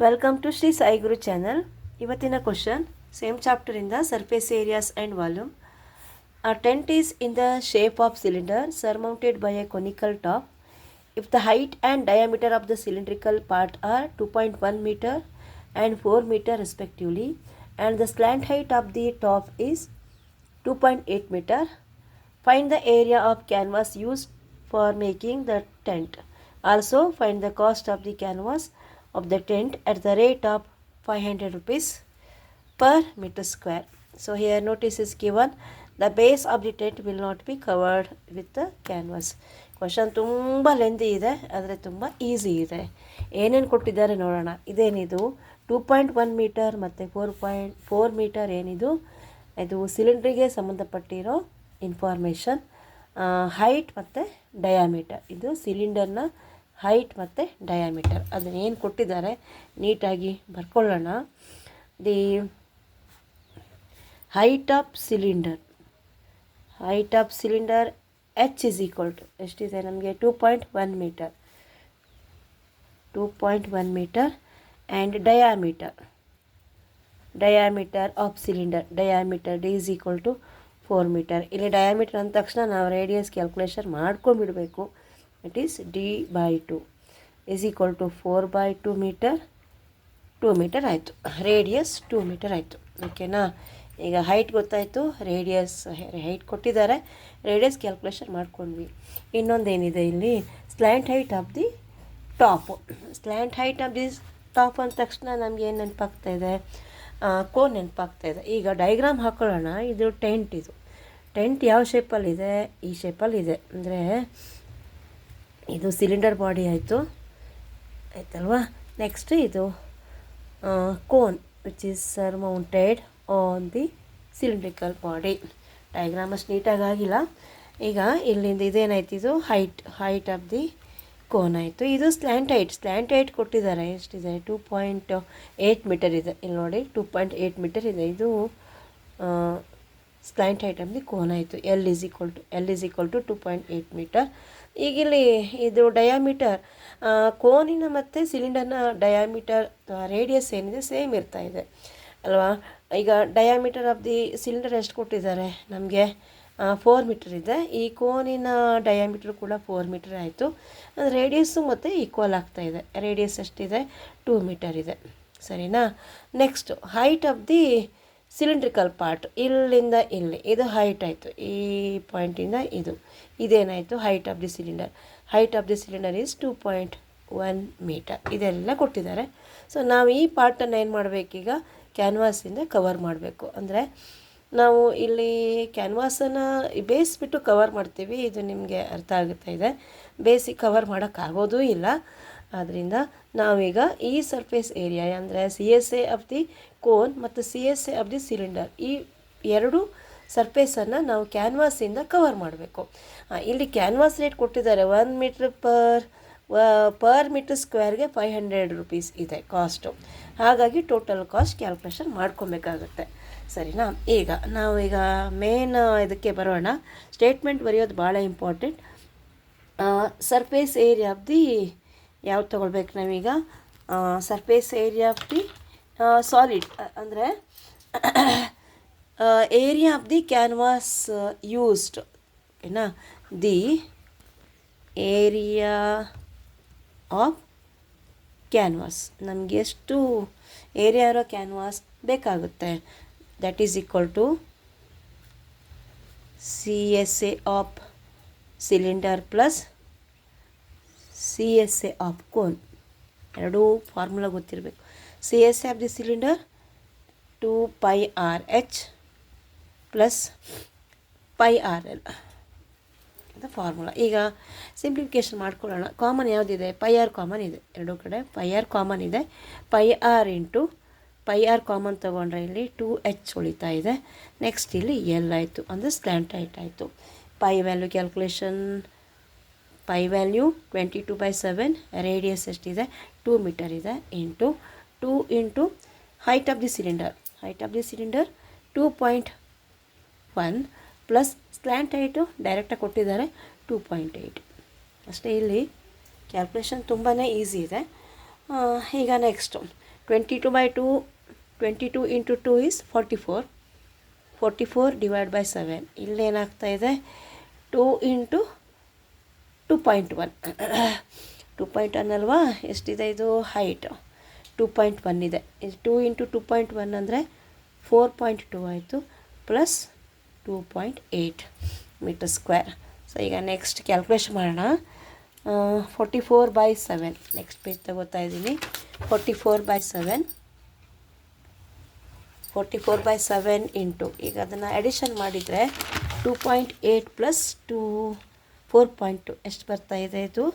Welcome to Shri Sai Guru channel. ಇವತ್ತಿನ question same ಚಾಪ್ಟರಿಂದ surface areas and volume. A tent is in the shape of cylinder surmounted by a conical top. If the height and diameter of the cylindrical part are 2.1 meter and 4 meter respectively, and the slant height of the top is 2.8 meter, find the area of canvas used for making the tent. Also, find the cost of the canvas of the tent at the rate of 500 rupees per meter square. So here notice is given, the base of the tent will not be covered with the canvas. Question ತುಂಬ lengthy ಇದೆ, ಆದರೆ ತುಂಬ easy ಇದೆ. ಏನೇನು ಕೊಟ್ಟಿದ್ದಾರೆ ನೋಡೋಣ. ಇದೇನಿದು 2.1 metre ಮತ್ತು 4 ಮೀಟರ್ ಏನಿದು, ಇದು ಸಿಲಿಂಡ್ರಿಗೆ ಸಂಬಂಧಪಟ್ಟಿರೋ ಇನ್ಫಾರ್ಮೇಷನ್. ಹೈಟ್ ಮತ್ತು ಡಯಾಮೀಟರ್, ಇದು ಸಿಲಿಂಡರ್ನ ಹೈಟ್ ಮತ್ತು ಡಯಾಮೀಟರ್, ಅದನ್ನ ಏನು ಕೊಟ್ಟಿದ್ದಾರೆ ನೀಟಾಗಿ ಬರ್ಕೊಳ್ಳೋಣ. The height of cylinder h is equal to ಎಷ್ಟಿದೆ ನಮಗೆ 2.1 metre, 2.1 metre and diameter of cylinder, diameter d is equal to 4 metre. ಇಲ್ಲಿ ಡಯಾಮೀಟರ್ ಅಂದ ತಕ್ಷಣ ನಾವು ರೇಡಿಯಸ್ ಕ್ಯಾಲ್ಕುಲೇಷನ್ ಮಾಡ್ಕೊಂಡ್ಬಿಡಬೇಕು. It is d/2 is equal to 4/2 metre, 2 metre ಆಯಿತು. Radius 2 metre ಆಯಿತು. ಓಕೆನಾ. ಈಗ ಹೈಟ್ ಗೊತ್ತಾಯಿತು, ರೇಡಿಯಸ್ ಹೈಟ್ ಕೊಟ್ಟಿದ್ದಾರೆ, ರೇಡಿಯಸ್ ಕ್ಯಾಲ್ಕುಲೇಷನ್ ಮಾಡ್ಕೊಂಡ್ವಿ. ಇನ್ನೊಂದೇನಿದೆ ಇಲ್ಲಿ, slant height of the top. Slant height of the top ಅಂದ ತಕ್ಷಣ ನಮ್ಗೆ ಏನು ನೆನಪಾಗ್ತಾಯಿದೆ, ಕೋನ್ ನೆನಪಾಗ್ತಾಯಿದೆ. ಈಗ ಡೈಗ್ರಾಮ್ ಹಾಕೊಳ್ಳೋಣ. ಇದು ಟೆಂಟ್ ಯಾವ ಶೇಪಲ್ಲಿದೆ, ಈ ಶೇಪಲ್ಲಿದೆ. ಅಂದರೆ ಇದು ಸಿಲಿಂಡರ್ ಬಾಡಿ ಆಯಿತಲ್ವಾ. ನೆಕ್ಸ್ಟ್ ಇದು cone which is surmounted on the cylindrical body. Diagram ಅಷ್ಟು ನೀಟಾಗಿ ಆಗಿಲ್ಲ. ಈಗ ಇಲ್ಲಿಂದ ಇದೇನಾಯ್ತು, ಇದು ಹೈಟ್ ಆಫ್ ದಿ ಕೋನ್ ಆಯಿತು. ಇದು ಸ್ಲ್ಯಾಂಟ್ ಹೈಟ್ ಕೊಟ್ಟಿದ್ದಾರೆ. ಎಷ್ಟಿದೆ, 2.8 ಮೀಟರ್ ಇದೆ. ಇಲ್ಲಿ ನೋಡಿ 2.8 ಮೀಟರ್ ಇದೆ. ಇದು slant height of the cone ಆಯಿತು. L is equal to 2.8 metre. ಈಗ ಇಲ್ಲಿ ಇದು ಡಯಾಮೀಟರ್, ಕೋನಿನ ಮತ್ತು ಸಿಲಿಂಡರ್ನ ಡಯಾಮೀಟರ್ ರೇಡಿಯಸ್ ಏನಿದೆ ಸೇಮ್ ಇರ್ತಾ ಇದೆ ಅಲ್ವಾ. ಈಗ ಡಯಾಮೀಟರ್ ಆಫ್ ದಿ ಸಿಲಿಂಡರ್ ಎಷ್ಟು ಕೊಟ್ಟಿದ್ದಾರೆ ನಮಗೆ, 4 ಮೀಟರ್ ಇದೆ. ಈ ಕೋನಿನ ಡಯಾಮೀಟರ್ ಕೂಡ 4 ಮೀಟರ್ ಆಯಿತು. ಅದು ರೇಡಿಯಸ್ಸು ಮತ್ತು ಈಕ್ವಲ್ ಆಗ್ತಾಯಿದೆ. ರೇಡಿಯಸ್ ಎಷ್ಟಿದೆ, 2 ಮೀಟರ್ ಇದೆ. ಸರಿನಾ. Next height of the cylindrical part, ಇಲ್ಲಿಂದ ಇಲ್ಲಿ ಇದು ಹೈಟ್ ಆಯಿತು. ಈ ಪಾಯಿಂಟಿಂದ ಇದೇನಾಯಿತು, height of the cylinder is 2.1 metre. ಇದೆಲ್ಲ ಕೊಟ್ಟಿದ್ದಾರೆ. ಸೊ ನಾವು ಈ ಪಾರ್ಟನ್ನು ಏನು ಮಾಡಬೇಕೀಗ, ಕ್ಯಾನ್ವಾಸಿಂದ ಕವರ್ ಮಾಡಬೇಕು. ಅಂದರೆ ನಾವು ಇಲ್ಲಿ ಕ್ಯಾನ್ವಾಸನ್ನು ಬೇಯಿಸ್ಬಿಟ್ಟು ಕವರ್ ಮಾಡ್ತೀವಿ. ಇದು ನಿಮಗೆ ಅರ್ಥ ಆಗುತ್ತಾ ಇದೆ. ಬೇಸಿಕ್ ಕವರ್ ಮಾಡೋಕ್ಕಾಗೋದೂ ಇಲ್ಲ. ಆದ್ದರಿಂದ ನಾವೀಗ ಈ ಸರ್ಫೇಸ್ ಏರಿಯಾ ಅಂದರೆ CSA ಆಫ್ ದಿ ಕೋನ್ ಮತ್ತು CSA ಆಫ್ ದಿ ಸಿಲಿಂಡರ್, ಈ ಎರಡು ಸರ್ಫೇಸನ್ನು ನಾವು ಕ್ಯಾನ್ವಾಸಿಂದ ಕವರ್ ಮಾಡಬೇಕು. ಇಲ್ಲಿ ಕ್ಯಾನ್ವಾಸ್ ರೇಟ್ ಕೊಟ್ಟಿದ್ದಾರೆ 1 ಮೀಟ್ರ್ ಪರ್ ಮೀಟರ್ ಸ್ಕ್ವೇರ್ಗೆ 500 ರೂಪೀಸ್ ಇದೆ ಕಾಸ್ಟು. ಹಾಗಾಗಿ ಟೋಟಲ್ ಕಾಸ್ಟ್ ಕ್ಯಾಲ್ಕುಲೇಷನ್ ಮಾಡ್ಕೊಬೇಕಾಗುತ್ತೆ. ಸರಿನಾ. ನಾವೀಗ ಮೇನ್ ಇದಕ್ಕೆ ಬರೋಣ. ಸ್ಟೇಟ್ಮೆಂಟ್ ಬರೆಯೋದು ಭಾಳ important. Surface area of the ಯಾವ್ದು ತೊಗೊಳ್ಬೇಕು ನಾವೀಗ, surface area of the solid ಅಂದರೆ area of the canvas used. ಓಕೆನಾ. ದಿ ಏರಿಯಾ ಆಫ್ ಕ್ಯಾನ್ವಾಸ್, ನಮಗೆ ಎಷ್ಟು ಏರಿಯಾ ಇರೋ ಕ್ಯಾನ್ವಾಸ್ ಬೇಕಾಗುತ್ತೆ, that is equal to CSA of cylinder plus CSA of cone. ಎರಡೂ ಫಾರ್ಮುಲಾ ಗೊತ್ತಿರಬೇಕು. CSA of the cylinder 2πRH plus πRL ಅಂತ formula. ಈಗ simplification ಮಾಡ್ಕೊಳ್ಳೋಣ. ಕಾಮನ್ ಯಾವುದಿದೆ, πr ಕಾಮನ್ ಇದೆ. ಎರಡೂ ಕಡೆ πr ಕಾಮನ್ ಇದೆ. πr ಇಂಟು πr ಕಾಮನ್ ತೊಗೊಂಡ್ರೆ ಇಲ್ಲಿ 2h ಉಳಿತಾ ಇದೆ. ನೆಕ್ಸ್ಟ್ ಇಲ್ಲಿ L ಆಯಿತು, ಅಂದರೆ ಸ್ಲ್ಯಾಂಟ್ ಹೈಟ್ ಆಯಿತು. Pi value calculation, pi value 22/7, radius ಎಷ್ಟಿದೆ 2 ಮೀಟರ್ ಇದೆ, into 2 into height of the cylinder 2.1 plus slant height ಡೈರೆಕ್ಟಾಗಿ ಕೊಟ್ಟಿದ್ದಾರೆ 2.8 ಅಷ್ಟೇ. ಇಲ್ಲಿ ಕ್ಯಾಲ್ಕುಲೇಷನ್ ತುಂಬಾ ಈಸಿ ಇದೆ. ಈಗ next 22 into 2 is 44. 44 divide by 7. ಇಲ್ಲೇನಾಗ್ತಾ ಇದೆ 2 ಇಂಟು 2.1. 2.1 ಅಲ್ವಾ? ಎಷ್ಟಿದೆ ಇದು ಹೈಟ್? 2.1 ಇದೆ. 2 ಇಂಟು 2.1 ಅಂದರೆ 4.2 ಆಯಿತು, ಪ್ಲಸ್ 2.8 ಮೀಟರ್ ಸ್ಕ್ವೇರ್. ಸೊ ಈಗ ನೆಕ್ಸ್ಟ್ ಕ್ಯಾಲ್ಕುಲೇಷನ್ ಮಾಡೋಣ. 44/7 ನೆಕ್ಸ್ಟ್ ಪೇಜ್ ತಗೋತಾ ಇದ್ದೀನಿ. 44/7 ಇಂಟು, ಈಗ ಅದನ್ನು ಎಡಿಷನ್ ಮಾಡಿದರೆ 2.8 ಪ್ಲಸ್ 4.2 ಎಷ್ಟು ಬರ್ತಾ ಇದೆ? ಇದು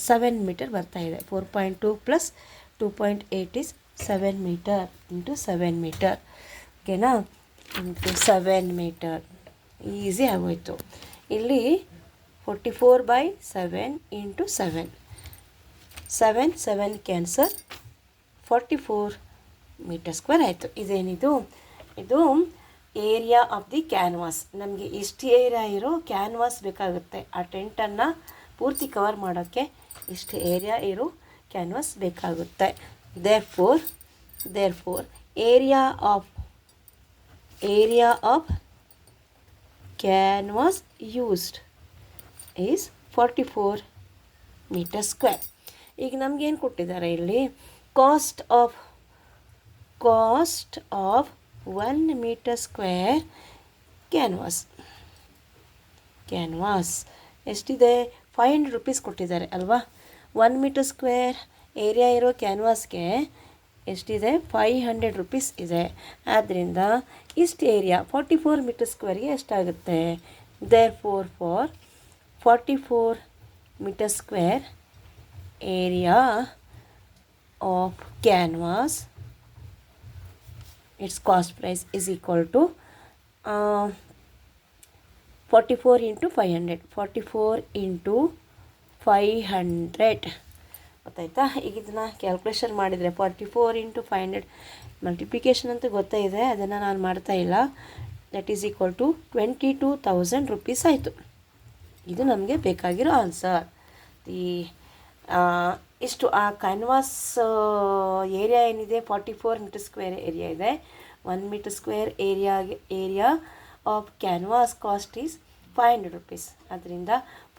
7 ಮೀಟರ್ ಬರ್ತಾ ಇದೆ. 4.2 plus 2.8 is 7 metre into 7 metre. ಓಕೆನಾ? Into 7 metre. ಈಸಿ ಆಗೋಯ್ತು. ಇಲ್ಲಿ 44/7 ಇಂಟು 7. 7 ಕ್ಯಾನ್ಸಲ್, 44 ಮೀಟರ್ ಸ್ಕ್ವೇರ್ ಆಯಿತು. ಇದೇನಿದು? ಇದು ಏರಿಯಾ ಆಫ್ ದಿ ಕ್ಯಾನ್ವಾಸ್. ನಮಗೆ ಇಷ್ಟು ಏರಿಯಾ ಇರೋ ಕ್ಯಾನ್ವಾಸ್ ಬೇಕಾಗುತ್ತೆ. ಆ ಟೆಂಟನ್ನು ಪೂರ್ತಿ ಕವರ್ ಮಾಡೋಕ್ಕೆ ಇಷ್ಟು ಏರಿಯಾ ಇರೋ ಕ್ಯಾನ್ವಾಸ್ ಬೇಕಾಗುತ್ತೆ. Therefore area of canvas used is 44 metre square. ಈಗ ನಮಗೇನು ಕೊಟ್ಟಿದ್ದಾರೆ ಇಲ್ಲಿ? Cost of 1 metre square canvas ಎಷ್ಟಿದೆ? 500 ರೂಪೀಸ್ ಕೊಟ್ಟಿದ್ದಾರೆ ಅಲ್ವಾ? 1 ಮೀಟರ್ ಸ್ಕ್ವೇರ್ ಏರಿಯಾ ಇರೋ ಕ್ಯಾನ್ವಾಸ್ಗೆ ಎಷ್ಟಿದೆ? 500 ರೂಪೀಸ್ ಇದೆ. ಆದ್ದರಿಂದ ಇಷ್ಟು ಏರಿಯಾ 44 ಮೀಟರ್ ಸ್ಕ್ವೇರ್ಗೆ ಎಷ್ಟಾಗುತ್ತೆ? Therefore for 44 metre square area of canvas, its cost price is equal to 44 into 500. 44 into 500 ಗೊತ್ತಾಯ್ತಾ? ಈಗ ಇದನ್ನು ಕ್ಯಾಲ್ಕುಲೇಷನ್ ಮಾಡಿದರೆ 44 ಇಂಟು 500 ಮಲ್ಟಿಪ್ಲಿಕೇಶನ್ ಅಂತ ಗೊತ್ತಾಯಿದೆ, ಅದನ್ನು ನಾನು ಮಾಡ್ತಾ ಇಲ್ಲ. That is equal to 22,000 rupees ಆಯಿತು. ಇದು ನಮಗೆ ಬೇಕಾಗಿರೋ ಆನ್ಸರ್. ಇಷ್ಟು ಆ ಕ್ಯಾನ್ವಾಸ್ ಏರಿಯಾ ಏನಿದೆ 44 ಮೀಟರ್ ಸ್ಕ್ವೇರ್ ಏರಿಯಾ ಇದೆ. 1 metre square area of canvas cost is 500 rupees. ಅದರಿಂದ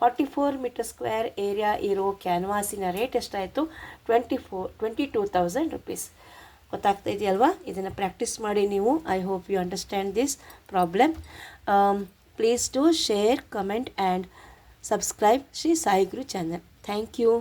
44 ಮೀಟರ್ ಸ್ಕ್ವೇರ್ ಏರಿಯಾ ಇರೋ ಕ್ಯಾನ್ವಾಸಿನ ರೇಟ್ ಎಷ್ಟಾಯಿತು? 22,000 ರೂಪೀಸ್. ಗೊತ್ತಾಗ್ತಾ ಇದೆಯಲ್ವಾ? ಇದನ್ನು ಪ್ರಾಕ್ಟೀಸ್ ಮಾಡಿ ನೀವು. I hope you understand this problem. Please do share, comment and subscribe Shri Sai Guru channel. Thank you.